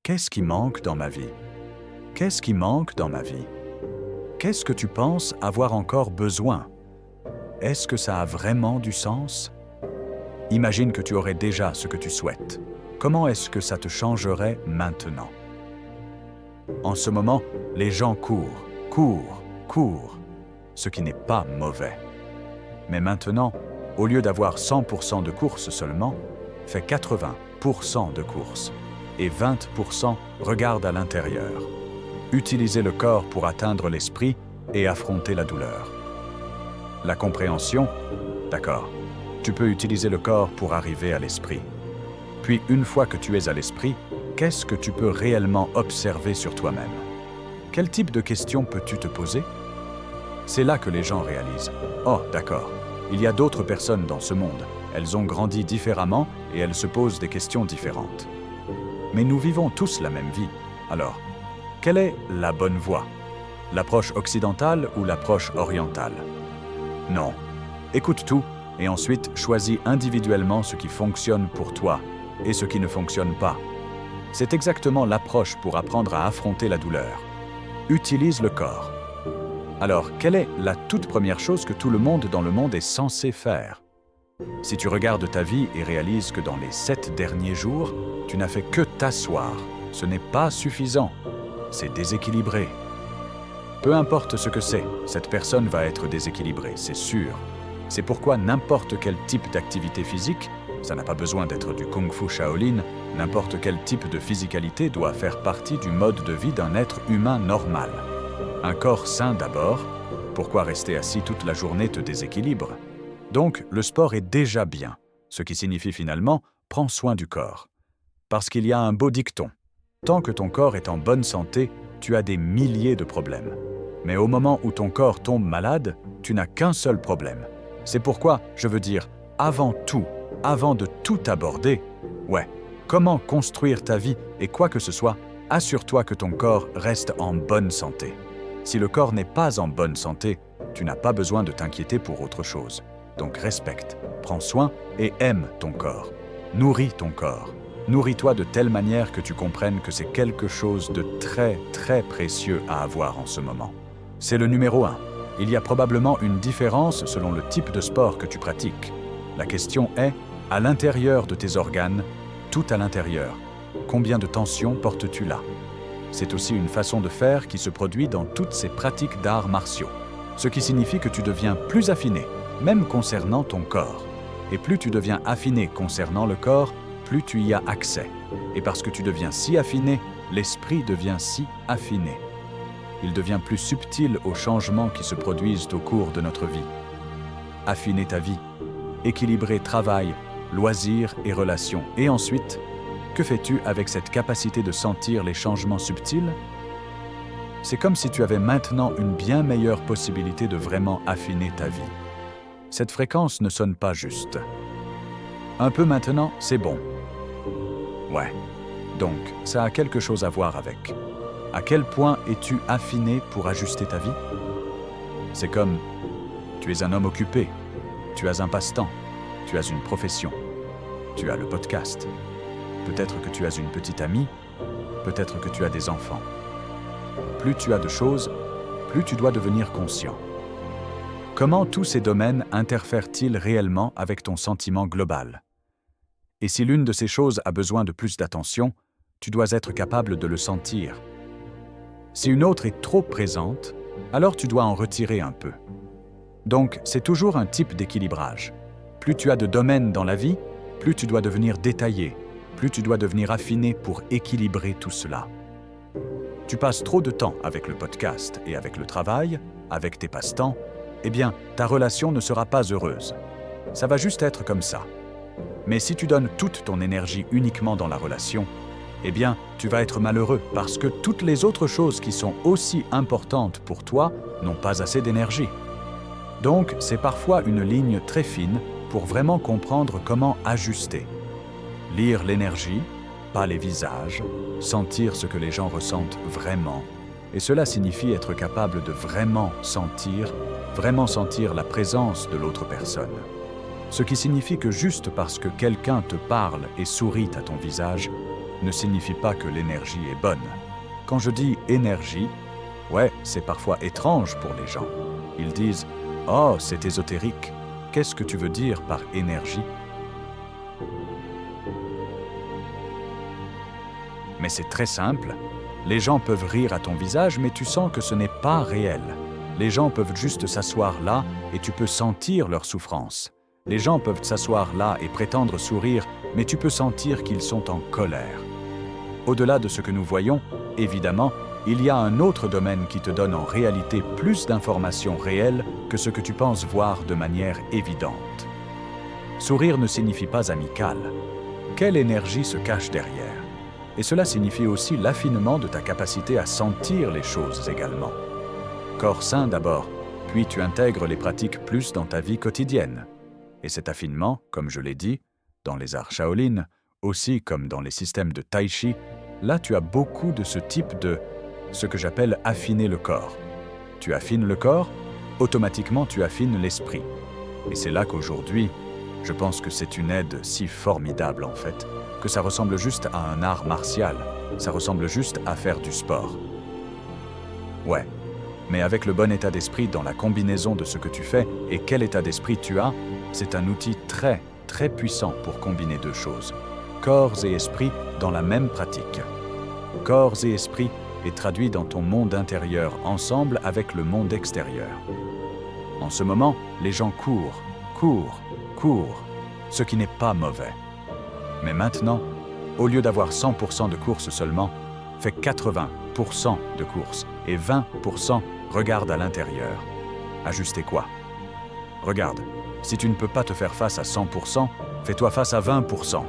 Qu'est-ce qui manque dans ma vie? Qu'est-ce qui manque dans ma vie? Qu'est-ce que tu penses avoir encore besoin? Est-ce que ça a vraiment du sens? Imagine que tu aurais déjà ce que tu souhaites. Comment est-ce que ça te changerait maintenant? En ce moment, les gens courent, ce qui n'est pas mauvais. Mais maintenant, au lieu d'avoir 100% de courses seulement, fais 80% de courses et 20% regarde à l'intérieur. Utilisez le corps pour atteindre l'esprit et affronter la douleur. La compréhension, d'accord. Tu peux utiliser le corps pour arriver à l'esprit. Puis une fois que tu es à l'esprit, qu'est-ce que tu peux réellement observer sur toi-même? Quel type de questions peux-tu te poser? C'est là que les gens réalisent. Oh, d'accord, il y a d'autres personnes dans ce monde. Elles ont grandi différemment et elles se posent des questions différentes. Mais nous vivons tous la même vie. Alors, quelle est la bonne voie? L'approche occidentale ou l'approche orientale? Non. Écoute tout et ensuite choisis individuellement ce qui fonctionne pour toi et ce qui ne fonctionne pas. C'est exactement l'approche pour apprendre à affronter la douleur. Utilise le corps. Alors, quelle est la toute première chose que tout le monde dans le monde est censé faire? Si tu regardes ta vie et réalises que dans les 7 derniers jours, tu n'as fait que t'asseoir, ce n'est pas suffisant. C'est déséquilibré. Peu importe ce que c'est, cette personne va être déséquilibrée, c'est sûr. C'est pourquoi n'importe quel type d'activité physique, ça n'a pas besoin d'être du Kung-Fu Shaolin, n'importe quel type de physicalité doit faire partie du mode de vie d'un être humain normal. Un corps sain d'abord, pourquoi rester assis toute la journée te déséquilibre? Donc, le sport est déjà bien, ce qui signifie finalement, prends soin du corps. Parce qu'il y a un beau dicton. Tant que ton corps est en bonne santé, tu as des milliers de problèmes. Mais au moment où ton corps tombe malade, tu n'as qu'un seul problème. C'est pourquoi, je veux dire, avant de tout aborder, comment construire ta vie et quoi que ce soit, assure-toi que ton corps reste en bonne santé. Si le corps n'est pas en bonne santé, tu n'as pas besoin de t'inquiéter pour autre chose. Donc respecte, prends soin et aime ton corps. Nourris ton corps. Nourris-toi de telle manière que tu comprennes que c'est quelque chose de très, très précieux à avoir en ce moment. C'est le numéro 1. Il y a probablement une différence selon le type de sport que tu pratiques. La question est, à l'intérieur de tes organes, tout à l'intérieur, combien de tension portes-tu là? C'est aussi une façon de faire qui se produit dans toutes ces pratiques d'arts martiaux. Ce qui signifie que tu deviens plus affiné, même concernant ton corps. Et plus tu deviens affiné concernant le corps, plus tu y as accès. Et parce que tu deviens si affiné, l'esprit devient si affiné. Il devient plus subtil aux changements qui se produisent au cours de notre vie. Affiner ta vie, équilibrer travail, loisirs et relations. Et ensuite, que fais-tu avec cette capacité de sentir les changements subtils? C'est comme si tu avais maintenant une bien meilleure possibilité de vraiment affiner ta vie. Cette fréquence ne sonne pas juste. Un peu maintenant, c'est bon. Donc, ça a quelque chose à voir avec. À quel point es-tu affiné pour ajuster ta vie? C'est comme, tu es un homme occupé, tu as un passe-temps, tu as une profession, tu as le podcast. Peut-être que tu as une petite amie, peut-être que tu as des enfants. Plus tu as de choses, plus tu dois devenir conscient. Comment tous ces domaines interfèrent-ils réellement avec ton sentiment global? Et si l'une de ces choses a besoin de plus d'attention, tu dois être capable de le sentir. Si une autre est trop présente, alors tu dois en retirer un peu. Donc, c'est toujours un type d'équilibrage. Plus tu as de domaines dans la vie, plus tu dois devenir détaillé, plus tu dois devenir affiné pour équilibrer tout cela. Tu passes trop de temps avec le podcast et avec le travail, avec tes passe-temps, eh bien, ta relation ne sera pas heureuse. Ça va juste être comme ça. Mais si tu donnes toute ton énergie uniquement dans la relation, eh bien, tu vas être malheureux parce que toutes les autres choses qui sont aussi importantes pour toi n'ont pas assez d'énergie. Donc, c'est parfois une ligne très fine pour vraiment comprendre comment ajuster. Lire l'énergie, pas les visages, sentir ce que les gens ressentent vraiment. Et cela signifie être capable de vraiment sentir la présence de l'autre personne. Ce qui signifie que juste parce que quelqu'un te parle et sourit à ton visage, ne signifie pas que l'énergie est bonne. Quand je dis énergie, ouais, c'est parfois étrange pour les gens. Ils disent « Oh, c'est ésotérique. Qu'est-ce que tu veux dire par énergie ?» Mais c'est très simple. Les gens peuvent rire à ton visage, mais tu sens que ce n'est pas réel. Les gens peuvent juste s'asseoir là et tu peux sentir leur souffrance. Les gens peuvent s'asseoir là et prétendre sourire, mais tu peux sentir qu'ils sont en colère. Au-delà de ce que nous voyons, évidemment, il y a un autre domaine qui te donne en réalité plus d'informations réelles que ce que tu penses voir de manière évidente. Sourire ne signifie pas amical. Quelle énergie se cache derrière? Et cela signifie aussi l'affinement de ta capacité à sentir les choses également. Corps sain d'abord, puis tu intègres les pratiques plus dans ta vie quotidienne. Et cet affinement, comme je l'ai dit, dans les arts Shaolin, aussi comme dans les systèmes de Tai Chi, là tu as beaucoup de ce type de ce que j'appelle affiner le corps. Tu affines le corps, automatiquement tu affines l'esprit. Et c'est là qu'aujourd'hui, je pense que c'est une aide si formidable en fait, que ça ressemble juste à un art martial, ça ressemble juste à faire du sport. Ouais, mais avec le bon état d'esprit dans la combinaison de ce que tu fais et quel état d'esprit tu as, c'est un outil très, très puissant pour combiner deux choses. Corps et esprit dans la même pratique. Corps et esprit est traduit dans ton monde intérieur ensemble avec le monde extérieur. En ce moment, les gens courent, ce qui n'est pas mauvais. Mais maintenant, au lieu d'avoir 100% de courses seulement, fais 80% de courses et 20% regarde à l'intérieur. Ajuster quoi? Regarde, si tu ne peux pas te faire face à 100%, fais-toi face à 20%.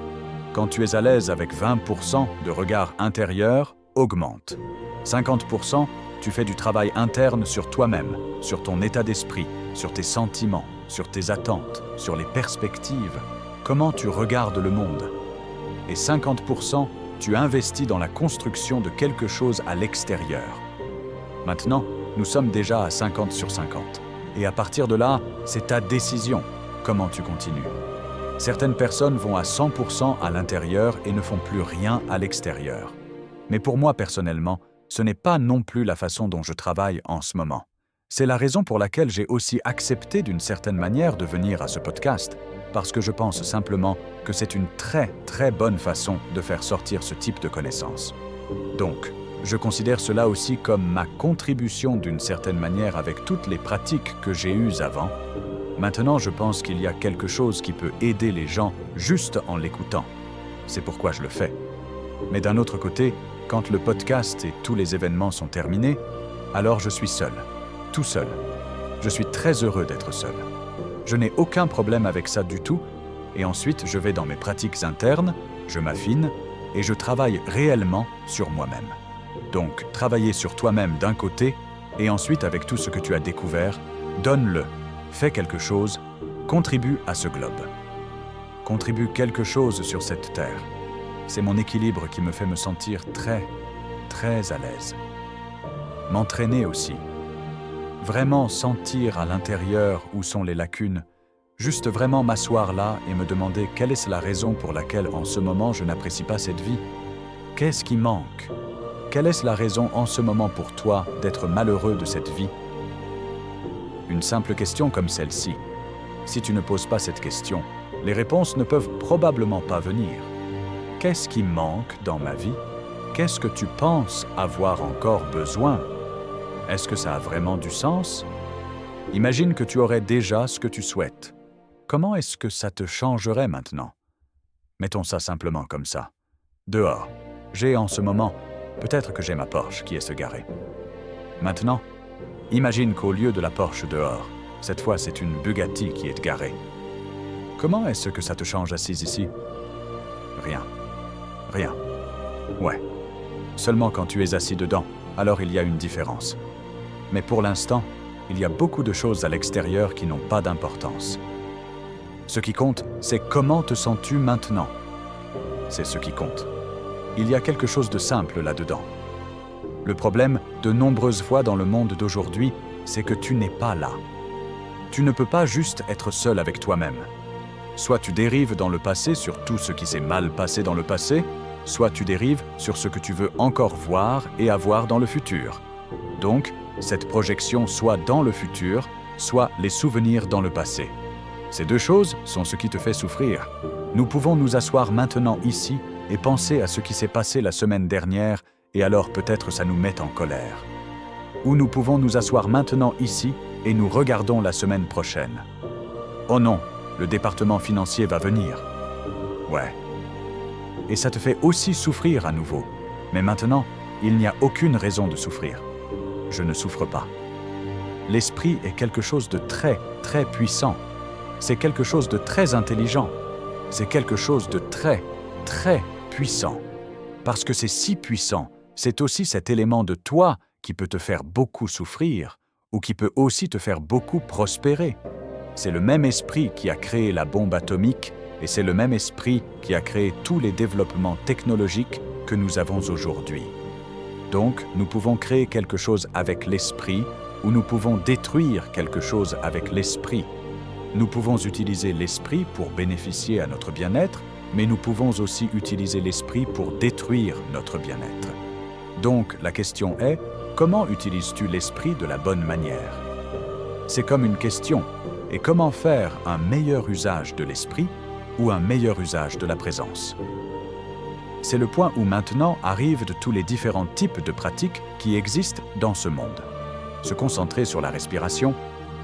Quand tu es à l'aise avec 20% de regard intérieur, augmente. 50%, tu fais du travail interne sur toi-même, sur ton état d'esprit, sur tes sentiments, sur tes attentes, sur les perspectives, comment tu regardes le monde. Et 50%, tu investis dans la construction de quelque chose à l'extérieur. Maintenant, nous sommes déjà à 50 sur 50. Et à partir de là, c'est ta décision, comment tu continues. Certaines personnes vont à 100% à l'intérieur et ne font plus rien à l'extérieur. Mais pour moi, personnellement, ce n'est pas non plus la façon dont je travaille en ce moment. C'est la raison pour laquelle j'ai aussi accepté d'une certaine manière de venir à ce podcast, parce que je pense simplement que c'est une très, très bonne façon de faire sortir ce type de connaissances. Donc, je considère cela aussi comme ma contribution d'une certaine manière avec toutes les pratiques que j'ai eues avant. Maintenant, je pense qu'il y a quelque chose qui peut aider les gens juste en l'écoutant. C'est pourquoi je le fais. Mais d'un autre côté, quand le podcast et tous les événements sont terminés, alors je suis seul, tout seul. Je suis très heureux d'être seul. Je n'ai aucun problème avec ça du tout, et ensuite je vais dans mes pratiques internes, je m'affine, et je travaille réellement sur moi-même. Donc, travailler sur toi-même d'un côté, et ensuite avec tout ce que tu as découvert, donne-le, fais quelque chose, contribue à ce globe. Contribue quelque chose sur cette terre. C'est mon équilibre qui me fait me sentir très, très à l'aise. M'entraîner aussi. Vraiment sentir à l'intérieur où sont les lacunes. Juste vraiment m'asseoir là et me demander quelle est la raison pour laquelle en ce moment je n'apprécie pas cette vie. Qu'est-ce qui manque? Quelle est la raison en ce moment pour toi d'être malheureux de cette vie? Une simple question comme celle-ci. Si tu ne poses pas cette question, les réponses ne peuvent probablement pas venir. Qu'est-ce qui manque dans ma vie? Qu'est-ce que tu penses avoir encore besoin? Est-ce que ça a vraiment du sens? Imagine que tu aurais déjà ce que tu souhaites. Comment est-ce que ça te changerait maintenant? Mettons ça simplement comme ça. Dehors, j'ai en ce moment, peut-être que j'ai ma Porsche qui est se garer. Maintenant, imagine qu'au lieu de la Porsche dehors, cette fois c'est une Bugatti qui est garée. Comment est-ce que ça te change assise ici? Rien. Rien. Ouais. Seulement quand tu es assis dedans, alors il y a une différence. Mais pour l'instant, il y a beaucoup de choses à l'extérieur qui n'ont pas d'importance. Ce qui compte, c'est comment te sens-tu maintenant. C'est ce qui compte. Il y a quelque chose de simple là-dedans. Le problème, de nombreuses fois dans le monde d'aujourd'hui, c'est que tu n'es pas là. Tu ne peux pas juste être seul avec toi-même. Soit tu dérives dans le passé sur tout ce qui s'est mal passé dans le passé, soit tu dérives sur ce que tu veux encore voir et avoir dans le futur. Donc, cette projection soit dans le futur, soit les souvenirs dans le passé. Ces deux choses sont ce qui te fait souffrir. Nous pouvons nous asseoir maintenant ici et penser à ce qui s'est passé la semaine dernière et alors peut-être ça nous met en colère. Ou nous pouvons nous asseoir maintenant ici et nous regardons la semaine prochaine. Oh non, le département financier va venir. Ouais. Et ça te fait aussi souffrir à nouveau. Mais maintenant, il n'y a aucune raison de souffrir. Je ne souffre pas. L'esprit est quelque chose de très, très puissant. C'est quelque chose de très intelligent. C'est quelque chose de très, très puissant. Parce que c'est si puissant, c'est aussi cet élément de toi qui peut te faire beaucoup souffrir ou qui peut aussi te faire beaucoup prospérer. C'est le même esprit qui a créé la bombe atomique et c'est le même esprit qui a créé tous les développements technologiques que nous avons aujourd'hui. Donc, nous pouvons créer quelque chose avec l'esprit ou nous pouvons détruire quelque chose avec l'esprit. Nous pouvons utiliser l'esprit pour bénéficier à notre bien-être, mais nous pouvons aussi utiliser l'esprit pour détruire notre bien-être. Donc, la question est, comment utilises-tu l'esprit de la bonne manière? C'est comme une question. Et comment faire un meilleur usage de l'esprit ou un meilleur usage de la présence? C'est le point où maintenant arrivent de tous les différents types de pratiques qui existent dans ce monde. Se concentrer sur la respiration,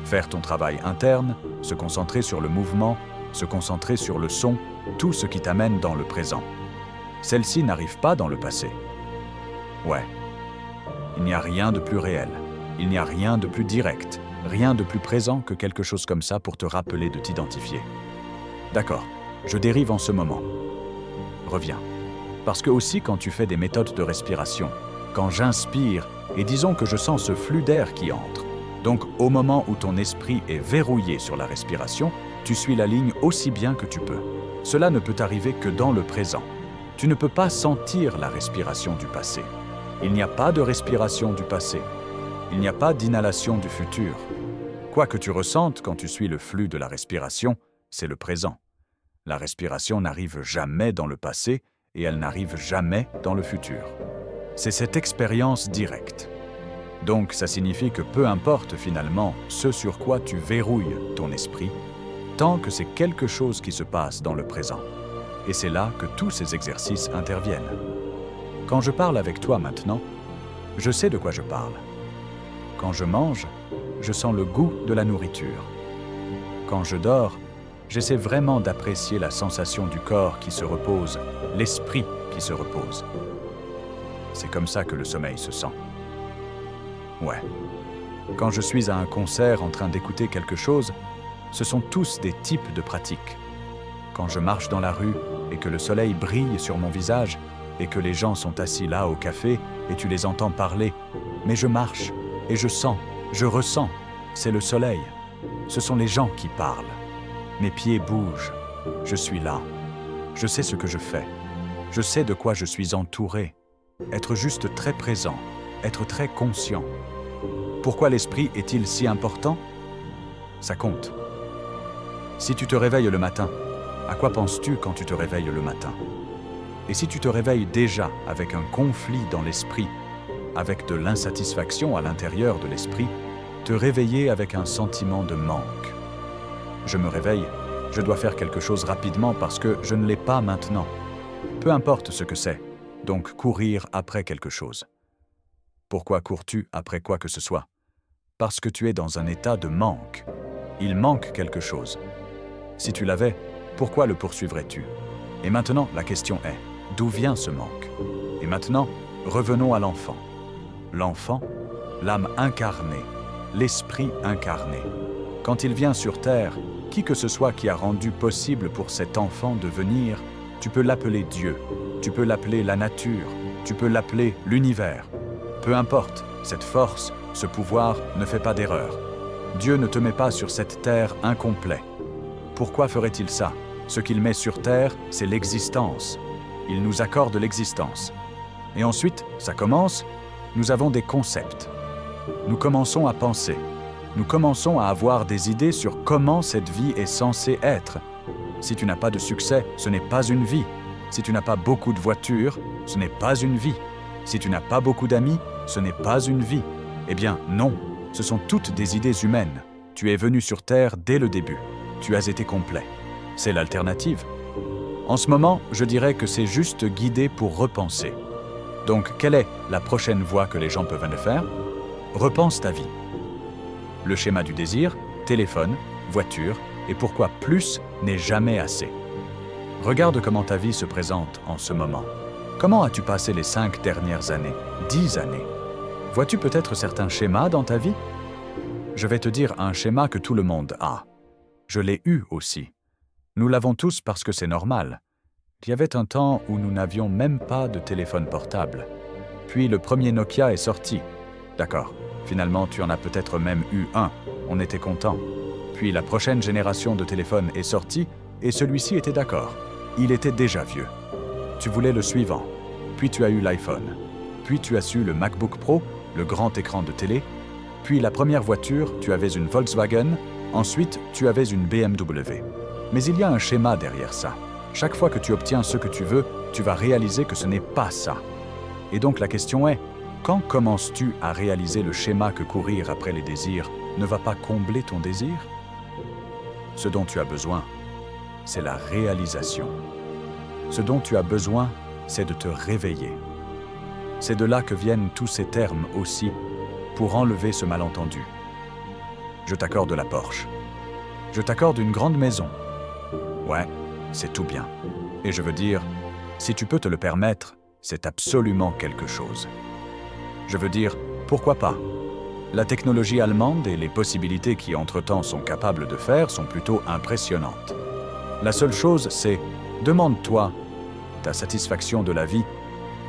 faire ton travail interne, se concentrer sur le mouvement, se concentrer sur le son, tout ce qui t'amène dans le présent. Celle-ci n'arrive pas dans le passé. Ouais. Il n'y a rien de plus réel. Il n'y a rien de plus direct. Rien de plus présent que quelque chose comme ça pour te rappeler de t'identifier. D'accord, je dérive en ce moment. Reviens. Parce que aussi quand tu fais des méthodes de respiration, quand j'inspire et disons que je sens ce flux d'air qui entre, donc au moment où ton esprit est verrouillé sur la respiration, tu suis la ligne aussi bien que tu peux. Cela ne peut arriver que dans le présent. Tu ne peux pas sentir la respiration du passé. Il n'y a pas de respiration du passé. Il n'y a pas d'inhalation du futur. Quoi que tu ressentes quand tu suis le flux de la respiration, c'est le présent. La respiration n'arrive jamais dans le passé et elle n'arrive jamais dans le futur. C'est cette expérience directe. Donc ça signifie que peu importe finalement ce sur quoi tu verrouilles ton esprit, tant que c'est quelque chose qui se passe dans le présent. Et c'est là que tous ces exercices interviennent. Quand je parle avec toi maintenant, je sais de quoi je parle. Quand je mange, je sens le goût de la nourriture. Quand je dors, j'essaie vraiment d'apprécier la sensation du corps qui se repose, l'esprit qui se repose. C'est comme ça que le sommeil se sent. Ouais. Quand je suis à un concert en train d'écouter quelque chose, ce sont tous des types de pratiques. Quand je marche dans la rue et que le soleil brille sur mon visage et que les gens sont assis là au café et tu les entends parler, mais je marche et je sens, je ressens, c'est le soleil. Ce sont les gens qui parlent. Mes pieds bougent, je suis là. Je sais ce que je fais. Je sais de quoi je suis entouré. Être juste très présent, être très conscient. Pourquoi l'esprit est-il si important? Ça compte. Si tu te réveilles le matin, à quoi penses-tu quand tu te réveilles le matin? Et si tu te réveilles déjà avec un conflit dans l'esprit, avec de l'insatisfaction à l'intérieur de l'esprit, te réveiller avec un sentiment de manque. Je me réveille, je dois faire quelque chose rapidement parce que je ne l'ai pas maintenant. Peu importe ce que c'est, donc courir après quelque chose. Pourquoi cours-tu après quoi que ce soit? Parce que tu es dans un état de manque. Il manque quelque chose. Si tu l'avais, pourquoi le poursuivrais-tu? Et maintenant, la question est, d'où vient ce manque? Et maintenant, revenons à l'enfant. L'enfant, l'âme incarnée, l'esprit incarné. Quand il vient sur terre, qui que ce soit qui a rendu possible pour cet enfant de venir, tu peux l'appeler Dieu, tu peux l'appeler la nature, tu peux l'appeler l'univers. Peu importe, cette force, ce pouvoir ne fait pas d'erreur. Dieu ne te met pas sur cette terre incomplet. Pourquoi ferait-il ça? Ce qu'il met sur terre, c'est l'existence. Il nous accorde l'existence. Et ensuite, ça commence, nous avons des concepts. Nous commençons à penser. Nous commençons à avoir des idées sur comment cette vie est censée être. Si tu n'as pas de succès, ce n'est pas une vie. Si tu n'as pas beaucoup de voitures, ce n'est pas une vie. Si tu n'as pas beaucoup d'amis, ce n'est pas une vie. Eh bien, non, ce sont toutes des idées humaines. Tu es venu sur Terre dès le début. Tu as été complet. C'est l'alternative. En ce moment, je dirais que c'est juste guidé pour repenser. Donc, quelle est la prochaine voie que les gens peuvent faire? Repense ta vie. Le schéma du désir, téléphone, voiture, et pourquoi plus n'est jamais assez. Regarde comment ta vie se présente en ce moment. Comment as-tu passé les 5 dernières années, 10 années? Vois-tu peut-être certains schémas dans ta vie? Je vais te dire un schéma que tout le monde a. Je l'ai eu aussi. Nous l'avons tous parce que c'est normal. Il y avait un temps où nous n'avions même pas de téléphone portable. Puis le premier Nokia est sorti. D'accord, finalement tu en as peut-être même eu un. On était content. Puis la prochaine génération de téléphones est sortie et celui-ci était d'accord. Il était déjà vieux. Tu voulais le suivant. Puis tu as eu l'iPhone. Puis tu as su le MacBook Pro, le grand écran de télé. Puis la première voiture, tu avais une Volkswagen. Ensuite, tu avais une BMW. Mais il y a un schéma derrière ça. Chaque fois que tu obtiens ce que tu veux, tu vas réaliser que ce n'est pas ça. Et donc la question est, quand commences-tu à réaliser le schéma que courir après les désirs ne va pas combler ton désir? Ce dont tu as besoin, c'est la réalisation. Ce dont tu as besoin, c'est de te réveiller. C'est de là que viennent tous ces termes aussi, pour enlever ce malentendu. Je t'accorde la Porsche. Je t'accorde une grande maison. Ouais, c'est tout bien. Et je veux dire, si tu peux te le permettre, c'est absolument quelque chose. Je veux dire, pourquoi pas? La technologie allemande et les possibilités qui entre-temps sont capables de faire sont plutôt impressionnantes. La seule chose, c'est, demande-toi, ta satisfaction de la vie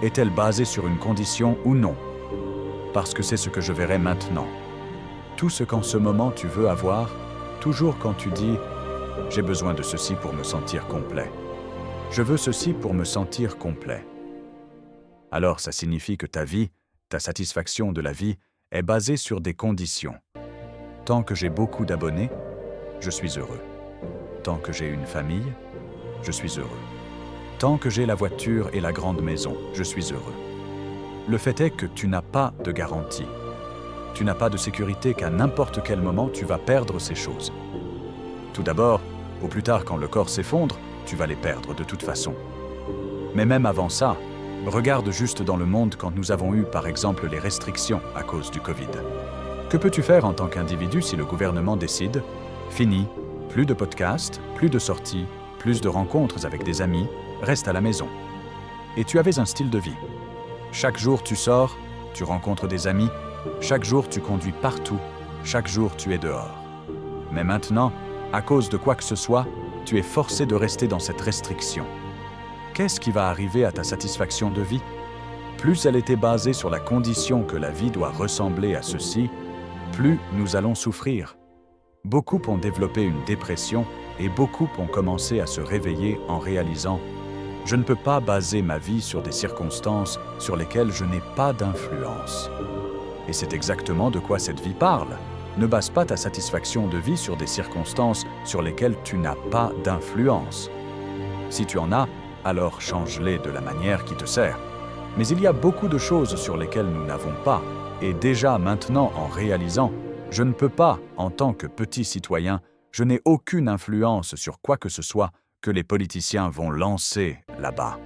est-elle basée sur une condition ou non? Parce que c'est ce que je verrai maintenant. Tout ce qu'en ce moment tu veux avoir, toujours quand tu dis « j'ai besoin de ceci pour me sentir complet ». Je veux ceci pour me sentir complet. Alors ça signifie que ta vie, ta satisfaction de la vie, est basée sur des conditions. Tant que j'ai beaucoup d'abonnés, je suis heureux. Tant que j'ai une famille, je suis heureux. Tant que j'ai la voiture et la grande maison, je suis heureux. Le fait est que tu n'as pas de garantie. Tu n'as pas de sécurité qu'à n'importe quel moment tu vas perdre ces choses. Tout d'abord, au plus tard quand le corps s'effondre, tu vas les perdre de toute façon. Mais même avant ça, regarde juste dans le monde quand nous avons eu par exemple les restrictions à cause du Covid. Que peux-tu faire en tant qu'individu si le gouvernement décide « Fini, plus de podcasts, plus de sorties, plus de rencontres avec des amis, reste à la maison ». Et tu avais un style de vie. Chaque jour tu sors, tu rencontres des amis, chaque jour tu conduis partout, chaque jour tu es dehors. Mais maintenant, à cause de quoi que ce soit, tu es forcé de rester dans cette restriction. Qu'est-ce qui va arriver à ta satisfaction de vie? Plus elle était basée sur la condition que la vie doit ressembler à ceci, plus nous allons souffrir. Beaucoup ont développé une dépression et beaucoup ont commencé à se réveiller en réalisant « Je ne peux pas baser ma vie sur des circonstances sur lesquelles je n'ai pas d'influence. » Et c'est exactement de quoi cette vie parle. Ne base pas ta satisfaction de vie sur des circonstances sur lesquelles tu n'as pas d'influence. Si tu en as, alors change-les de la manière qui te sert. Mais il y a beaucoup de choses sur lesquelles nous n'avons pas, et déjà maintenant en réalisant, je ne peux pas, en tant que petit citoyen, je n'ai aucune influence sur quoi que ce soit que les politiciens vont lancer là-bas.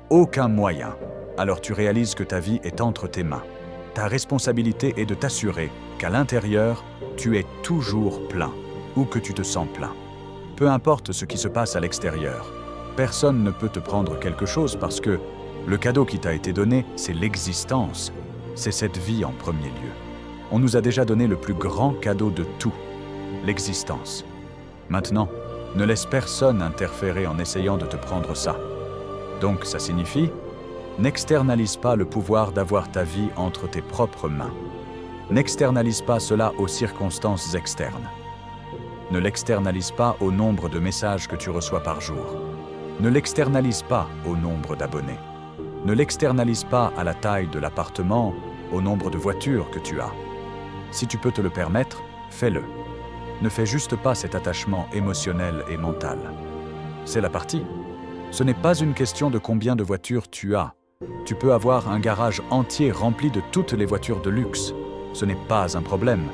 Aucun moyen. Alors tu réalises que ta vie est entre tes mains. Ta responsabilité est de t'assurer qu'à l'intérieur, tu es toujours plein, ou que tu te sens plein. Peu importe ce qui se passe à l'extérieur, personne ne peut te prendre quelque chose parce que le cadeau qui t'a été donné, c'est l'existence. C'est cette vie en premier lieu. On nous a déjà donné le plus grand cadeau de tout, l'existence. Maintenant, ne laisse personne interférer en essayant de te prendre ça. Donc ça signifie, n'externalise pas le pouvoir d'avoir ta vie entre tes propres mains. N'externalise pas cela aux circonstances externes. Ne l'externalise pas au nombre de messages que tu reçois par jour. Ne l'externalise pas au nombre d'abonnés. Ne l'externalise pas à la taille de l'appartement, au nombre de voitures que tu as. Si tu peux te le permettre, fais-le. Ne fais juste pas cet attachement émotionnel et mental. C'est la partie. Ce n'est pas une question de combien de voitures tu as. Tu peux avoir un garage entier rempli de toutes les voitures de luxe. Ce n'est pas un problème.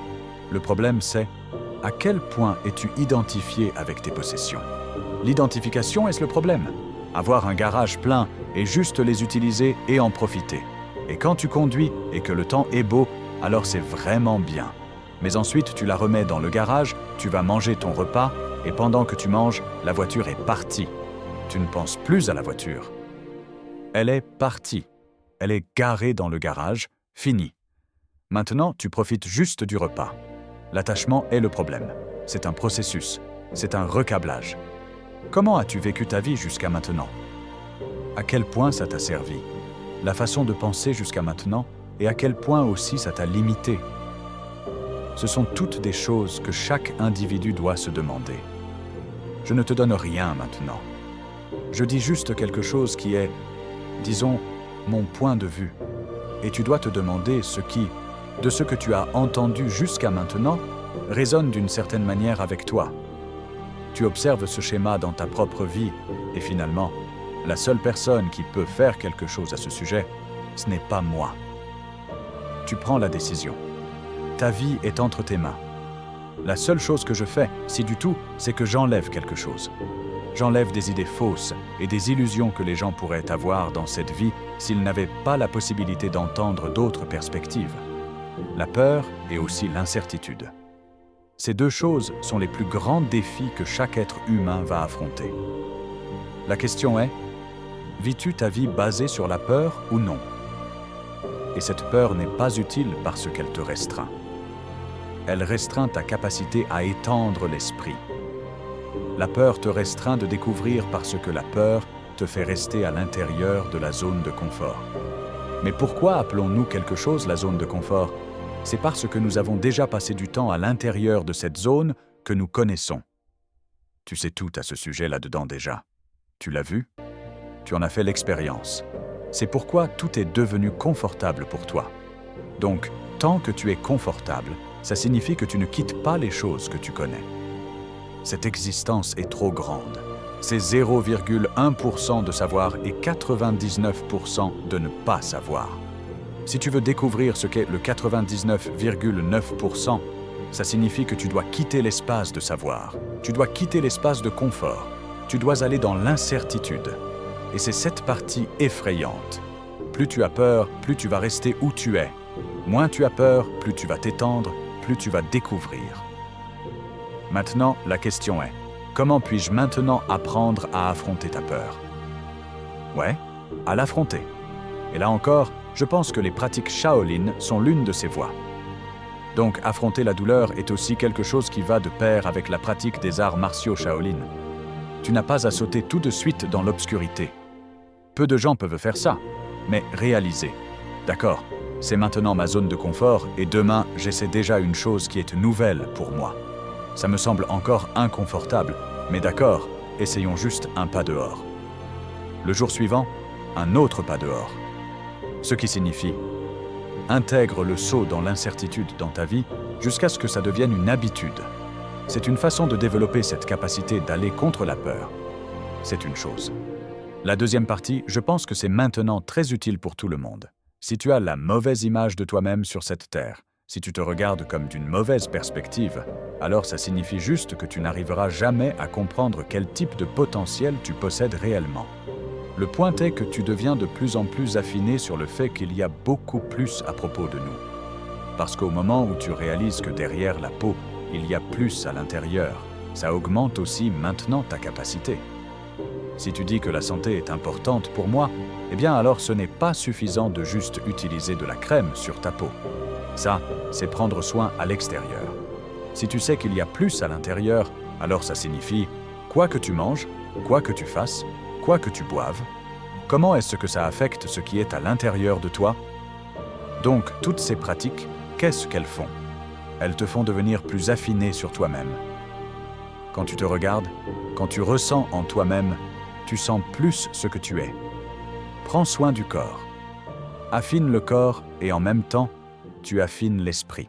Le problème, c'est à quel point es-tu identifié avec tes possessions? L'identification est-ce le problème? Avoir un garage plein et juste les utiliser et en profiter. Et quand tu conduis et que le temps est beau, alors c'est vraiment bien. Mais ensuite, tu la remets dans le garage, tu vas manger ton repas, et pendant que tu manges, la voiture est partie. Tu ne penses plus à la voiture. Elle est partie. Elle est garée dans le garage, fini. Maintenant, tu profites juste du repas. L'attachement est le problème. C'est un processus. C'est un recablage. Comment as-tu vécu ta vie jusqu'à maintenant? À quel point ça t'a servi? La façon de penser jusqu'à maintenant, et à quel point aussi ça t'a limité? Ce sont toutes des choses que chaque individu doit se demander. Je ne te donne rien maintenant. Je dis juste quelque chose qui est, disons, mon point de vue. Et tu dois te demander ce qui, de ce que tu as entendu jusqu'à maintenant, résonne d'une certaine manière avec toi. Tu observes ce schéma dans ta propre vie, et finalement, la seule personne qui peut faire quelque chose à ce sujet, ce n'est pas moi. Tu prends la décision. Ta vie est entre tes mains. La seule chose que je fais, si du tout, c'est que j'enlève quelque chose. J'enlève des idées fausses et des illusions que les gens pourraient avoir dans cette vie s'ils n'avaient pas la possibilité d'entendre d'autres perspectives. La peur et aussi l'incertitude. Ces deux choses sont les plus grands défis que chaque être humain va affronter. La question est, vis-tu ta vie basée sur la peur ou non? Et cette peur n'est pas utile parce qu'elle te restreint. Elle restreint ta capacité à étendre l'esprit. La peur te restreint de découvrir parce que la peur te fait rester à l'intérieur de la zone de confort. Mais pourquoi appelons-nous quelque chose la zone de confort? C'est parce que nous avons déjà passé du temps à l'intérieur de cette zone que nous connaissons. Tu sais tout à ce sujet là-dedans déjà. Tu l'as vu? Tu en as fait l'expérience. C'est pourquoi tout est devenu confortable pour toi. Donc, tant que tu es confortable, ça signifie que tu ne quittes pas les choses que tu connais. Cette existence est trop grande. C'est 0,1% de savoir et 99% de ne pas savoir. Si tu veux découvrir ce qu'est le 99,9%, ça signifie que tu dois quitter l'espace de savoir. Tu dois quitter l'espace de confort. Tu dois aller dans l'incertitude. Et c'est cette partie effrayante. Plus tu as peur, plus tu vas rester où tu es. Moins tu as peur, plus tu vas t'étendre, plus tu vas découvrir. Maintenant, la question est, comment puis-je maintenant apprendre à affronter ta peur? Ouais, à l'affronter. Et là encore, je pense que les pratiques Shaolin sont l'une de ces voies. Donc, affronter la douleur est aussi quelque chose qui va de pair avec la pratique des arts martiaux Shaolin. Tu n'as pas à sauter tout de suite dans l'obscurité. Peu de gens peuvent faire ça, mais réaliser. D'accord, c'est maintenant ma zone de confort et demain, j'essaie déjà une chose qui est nouvelle pour moi. Ça me semble encore inconfortable, mais d'accord, essayons juste un pas dehors. Le jour suivant, un autre pas dehors. Ce qui signifie, intègre le saut dans l'incertitude dans ta vie jusqu'à ce que ça devienne une habitude. C'est une façon de développer cette capacité d'aller contre la peur. C'est une chose. La deuxième partie, je pense que c'est maintenant très utile pour tout le monde. Si tu as la mauvaise image de toi-même sur cette terre, si tu te regardes comme d'une mauvaise perspective, alors ça signifie juste que tu n'arriveras jamais à comprendre quel type de potentiel tu possèdes réellement. Le point est que tu deviens de plus en plus affiné sur le fait qu'il y a beaucoup plus à propos de nous. Parce qu'au moment où tu réalises que derrière la peau, il y a plus à l'intérieur, ça augmente aussi maintenant ta capacité. Si tu dis que la santé est importante pour moi, eh bien alors ce n'est pas suffisant de juste utiliser de la crème sur ta peau. Ça, c'est prendre soin à l'extérieur. Si tu sais qu'il y a plus à l'intérieur, alors ça signifie quoi que tu manges, quoi que tu fasses, quoi que tu boives, comment est-ce que ça affecte ce qui est à l'intérieur de toi? Donc, toutes ces pratiques, qu'est-ce qu'elles font? Elles te font devenir plus affiné sur toi-même. Quand tu te regardes, quand tu ressens en toi-même, tu sens plus ce que tu es. Prends soin du corps. Affine le corps et en même temps, tu affines l'esprit.